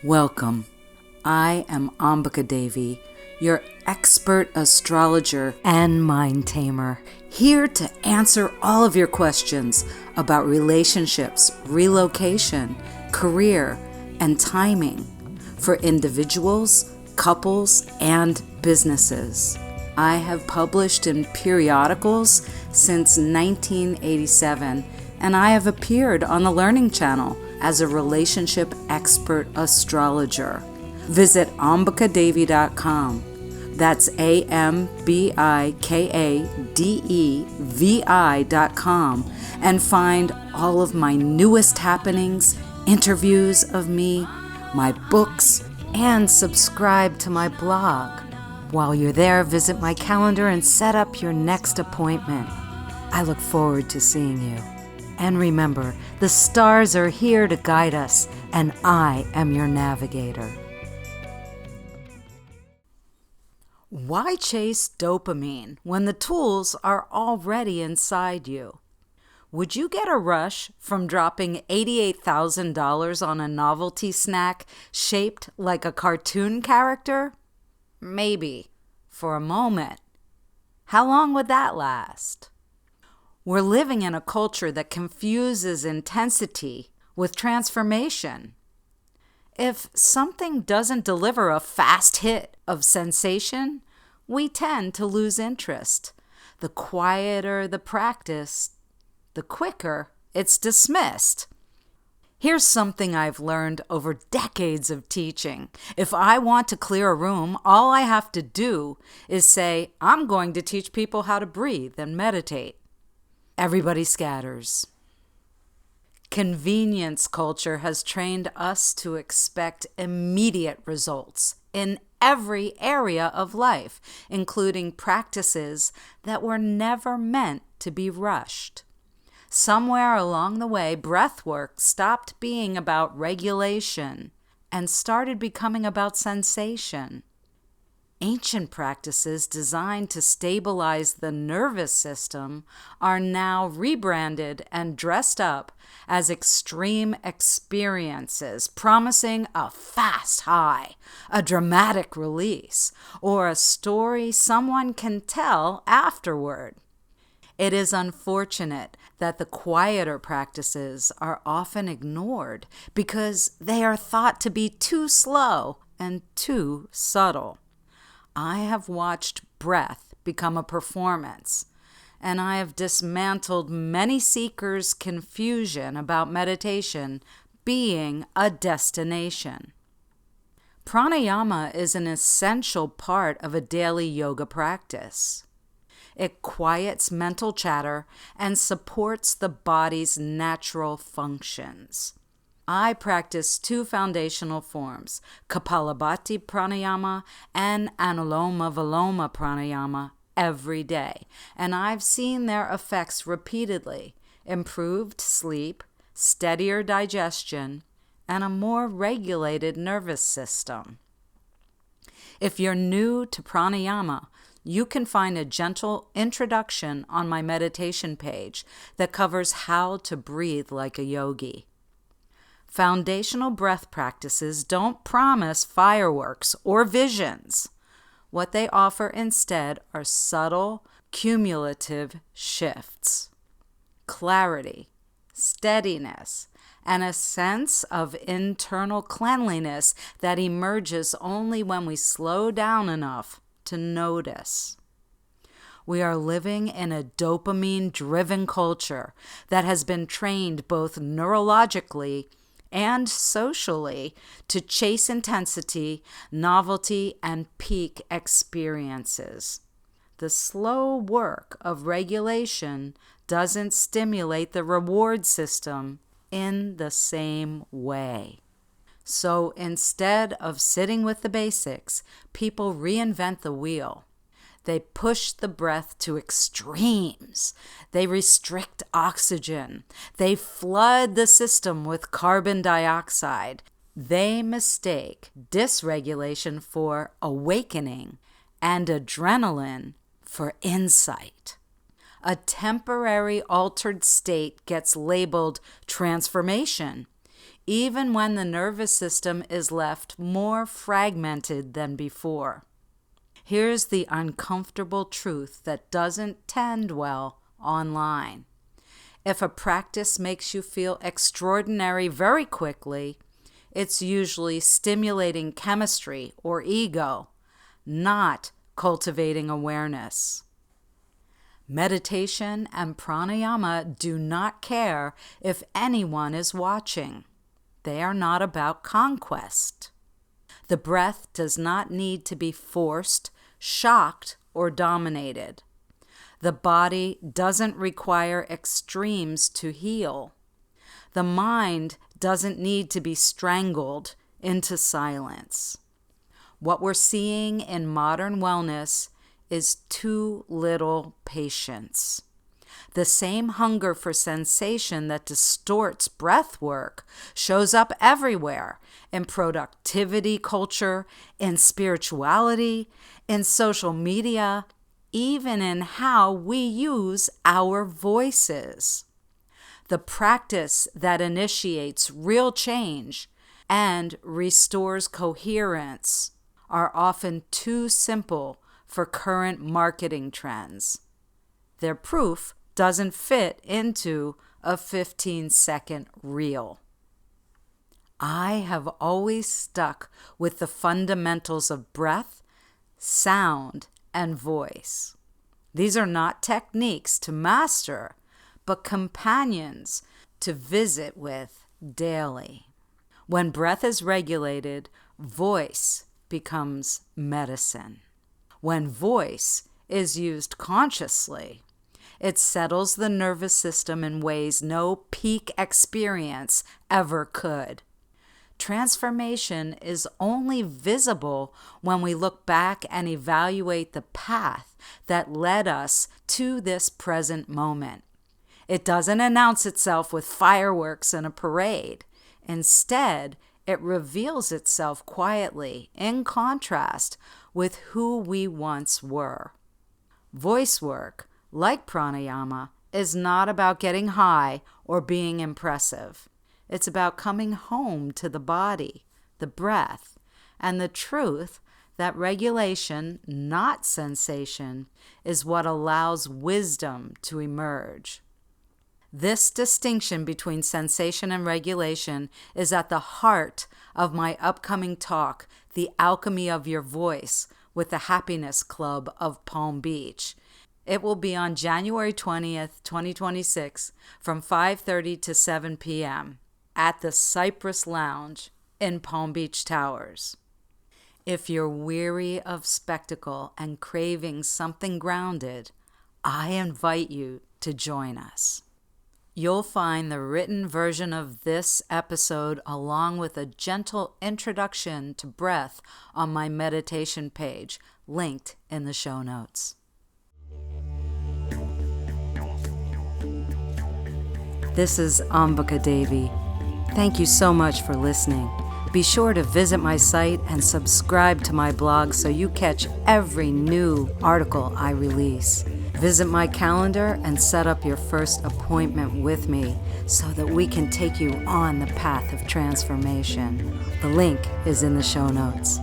Welcome. I am Ambika Devi, your expert astrologer and mind tamer, here to answer all of your questions about relationships, relocation, career, and timing for individuals, couples, and businesses. I have published in periodicals since 1987, and I have appeared on the Learning Channel as a relationship expert astrologer. Visit ambikadevi.com. That's AMBIKADEVI.com and find all of my newest happenings, interviews of me, my books, and subscribe to my blog. While you're there, visit my calendar and set up your next appointment. I look forward to seeing you. And remember, the stars are here to guide us, and I am your navigator. Why chase dopamine when the tools are already inside you? Would you get a rush from dropping $88,000 on a novelty snack shaped like a cartoon character? Maybe, for a moment. How long would that last? We're living in a culture that confuses intensity with transformation. If something doesn't deliver a fast hit of sensation, we tend to lose interest. The quieter the practice, the quicker it's dismissed. Here's something I've learned over decades of teaching. If I want to clear a room, all I have to do is say, I'm going to teach people how to breathe and meditate. Everybody scatters. Convenience culture has trained us to expect immediate results in every area of life, including practices that were never meant to be rushed. Somewhere along the way, breathwork stopped being about regulation and started becoming about sensation. Ancient practices designed to stabilize the nervous system are now rebranded and dressed up as extreme experiences, promising a fast high, a dramatic release, or a story someone can tell afterward. It is unfortunate that the quieter practices are often ignored because they are thought to be too slow and too subtle. I have watched breath become a performance, and I have dismantled many seekers' confusion about meditation being a destination. Pranayama is an essential part of a daily yoga practice. It quiets mental chatter and supports the body's natural functions. I practice two foundational forms, Kapalabhati Pranayama and Anuloma Viloma Pranayama, every day, and I've seen their effects repeatedly: improved sleep, steadier digestion, and a more regulated nervous system. If you're new to pranayama, you can find a gentle introduction on my meditation page that covers how to breathe like a yogi. Foundational breath practices don't promise fireworks or visions. What they offer instead are subtle, cumulative shifts, clarity, steadiness, and a sense of internal cleanliness that emerges only when we slow down enough to notice. We are living in a dopamine-driven culture that has been trained both neurologically and socially to chase intensity, novelty, and peak experiences. The slow work of regulation doesn't stimulate the reward system in the same way. So instead of sitting with the basics, people reinvent the wheel. They push the breath to extremes. They restrict oxygen. They flood the system with carbon dioxide. They mistake dysregulation for awakening and adrenaline for insight. A temporary altered state gets labeled transformation, even when the nervous system is left more fragmented than before. Here's the uncomfortable truth that doesn't tend well online. If a practice makes you feel extraordinary very quickly, it's usually stimulating chemistry or ego, not cultivating awareness. Meditation and pranayama do not care if anyone is watching. They are not about conquest. The breath does not need to be forced, shocked, or dominated. The body doesn't require extremes to heal. The mind doesn't need to be strangled into silence. What we're seeing in modern wellness is too little patience. The same hunger for sensation that distorts breath work shows up everywhere, in productivity culture, in spirituality, in social media, even in how we use our voices. The practice that initiates real change and restores coherence are often too simple for current marketing trends. Their proof doesn't fit into a 15-second reel. I have always stuck with the fundamentals of breath, sound, and voice. These are not techniques to master, but companions to visit with daily. When breath is regulated, voice becomes medicine. When voice is used consciously, it settles the nervous system in ways no peak experience ever could. Transformation is only visible when we look back and evaluate the path that led us to this present moment. It doesn't announce itself with fireworks and a parade. Instead, it reveals itself quietly, in contrast with who we once were. Voice work, like pranayama, is not about getting high or being impressive. It's about coming home to the body, the breath, and the truth that regulation, not sensation, is what allows wisdom to emerge. This distinction between sensation and regulation is at the heart of my upcoming talk, The Alchemy of Your Voice, with the Happiness Club of Palm Beach. It will be on January 20th, 2026, from 5:30 to 7 p.m. at the Cypress Lounge in Palm Beach Towers. If you're weary of spectacle and craving something grounded, I invite you to join us. You'll find the written version of this episode along with a gentle introduction to breath on my meditation page, linked in the show notes. This is Ambika Devi. Thank you so much for listening. Be sure to visit my site and subscribe to my blog so you catch every new article I release. Visit my calendar and set up your first appointment with me so that we can take you on the path of transformation. The link is in the show notes.